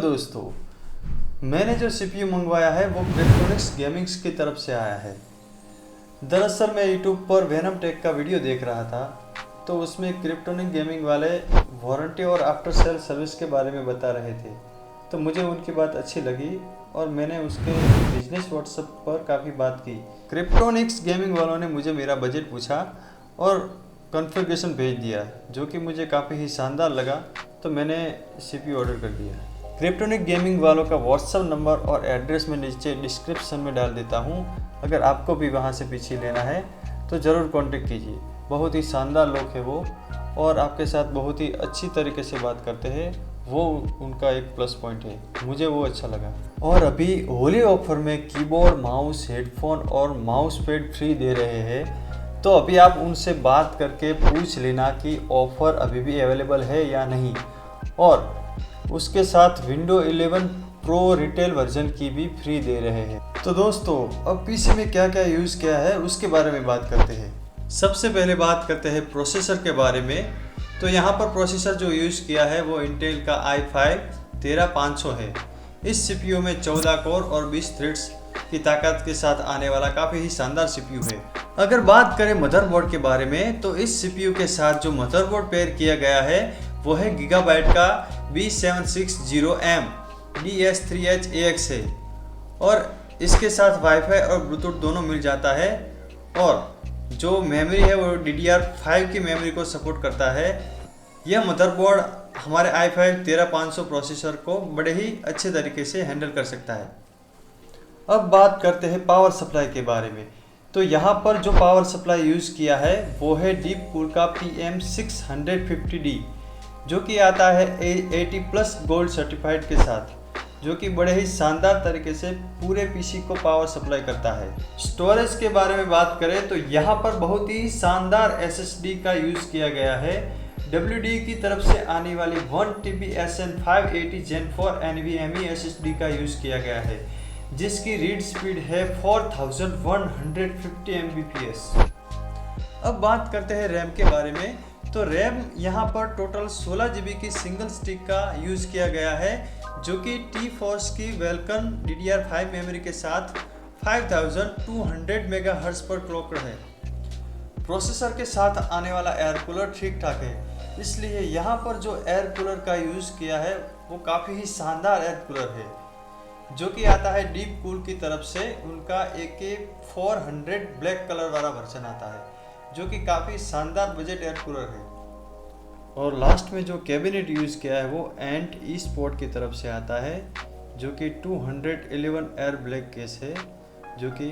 दोस्तों, मैंने जो सीपीयू मंगवाया है वो क्रिप्टोनिक्स गेमिंग्स की तरफ से आया है। दरअसल मैं यूट्यूब पर वेनम टेक का वीडियो देख रहा था, तो उसमें क्रिप्टोनिक गेमिंग वाले वारंटी और आफ्टर सेल सर्विस के बारे में बता रहे थे। तो मुझे उनकी बात अच्छी लगी और मैंने उसके बिजनेस व्हाट्सएप पर काफ़ी बात की। क्रिप्टोनिक्स गेमिंग वालों ने मुझे मेरा बजट पूछा और कॉन्फ़िगरेशन भेज दिया, जो कि मुझे काफ़ी ही शानदार लगा, तो मैंने सीपीयू ऑर्डर कर दिया। क्रिप्टोनिक गेमिंग वालों का व्हाट्सएप नंबर और एड्रेस मैं नीचे डिस्क्रिप्शन में डाल देता हूँ। अगर आपको भी वहाँ से पीछे लेना है तो ज़रूर कांटेक्ट कीजिए। बहुत ही शानदार लोग हैं वो, और आपके साथ बहुत ही अच्छी तरीके से बात करते हैं। वो उनका एक प्लस पॉइंट है, मुझे वो अच्छा लगा। और अभी होली ऑफर में कीबोर्ड, माउस, हेडफोन और माउस पैड फ्री दे रहे हैं। तो अभी आप उनसे बात करके पूछ लेना कि ऑफ़र अभी भी अवेलेबल है या नहीं, और उसके साथ विंडो 11 प्रो रिटेल वर्जन की भी फ्री दे रहे हैं। तो दोस्तों, अब पीसी में क्या क्या यूज़ किया है उसके बारे में बात करते हैं। सबसे पहले बात करते हैं प्रोसेसर के बारे में। तो यहाँ पर प्रोसेसर जो यूज़ किया है वो इंटेल का i5 13500 है। इस सीपीयू में 14 कोर और 20 थ्रेड्स की ताकत के साथ आने वाला काफ़ी ही शानदार सीपीयू है। अगर बात करें मदरबोर्ड के बारे में, तो इस सीपीयू के साथ जो मदरबोर्ड पेयर किया गया है वो है गीगाबाइट का B760M DS3H है, और इसके साथ वाईफाई और ब्लूटूथ दोनों मिल जाता है। और जो मेमोरी है वो DDR5 की मेमोरी को सपोर्ट करता है। यह मदरबोर्ड हमारे i5 13500 प्रोसेसर को बड़े ही अच्छे तरीके से हैंडल कर सकता है। अब बात करते हैं पावर सप्लाई के बारे में। तो यहाँ पर जो पावर सप्लाई यूज़ किया है वो है डीपकूल का PM650D, जो कि आता है 80+ गोल्ड सर्टिफाइड के साथ, जो कि बड़े ही शानदार तरीके से पूरे पीसी को पावर सप्लाई करता है। स्टोरेज के बारे में बात करें तो यहाँ पर बहुत ही शानदार SSD का यूज़ किया गया है। WD की तरफ से आने वाली 1TB SN580 Gen 4 NVMe SSD का यूज़ किया गया है, जिसकी रीड स्पीड है 4150 Mbps। अब बात करते हैं रैम के बारे में। तो रैम यहाँ पर टोटल 16 GB की सिंगल स्टिक का यूज़ किया गया है, जो कि T-Force की वेलकम DDR5 मेमोरी के साथ 5200 MHz पर क्लॉक्ड है। प्रोसेसर के साथ आने वाला एयर कूलर ठीक ठाक है, इसलिए यहाँ पर जो एयर कूलर का यूज़ किया है वो काफ़ी ही शानदार एयर कूलर है, जो कि आता है डीपकूल की तरफ से। उनका AK400 ब्लैक कलर वाला वर्जन आता है, जो कि काफ़ी शानदार बजट एयर कूलर है। और लास्ट में जो कैबिनेट यूज़ किया है वो एंट ई-स्पोर्ट की तरफ से आता है, जो कि 211 एयर ब्लैक केस है, जो कि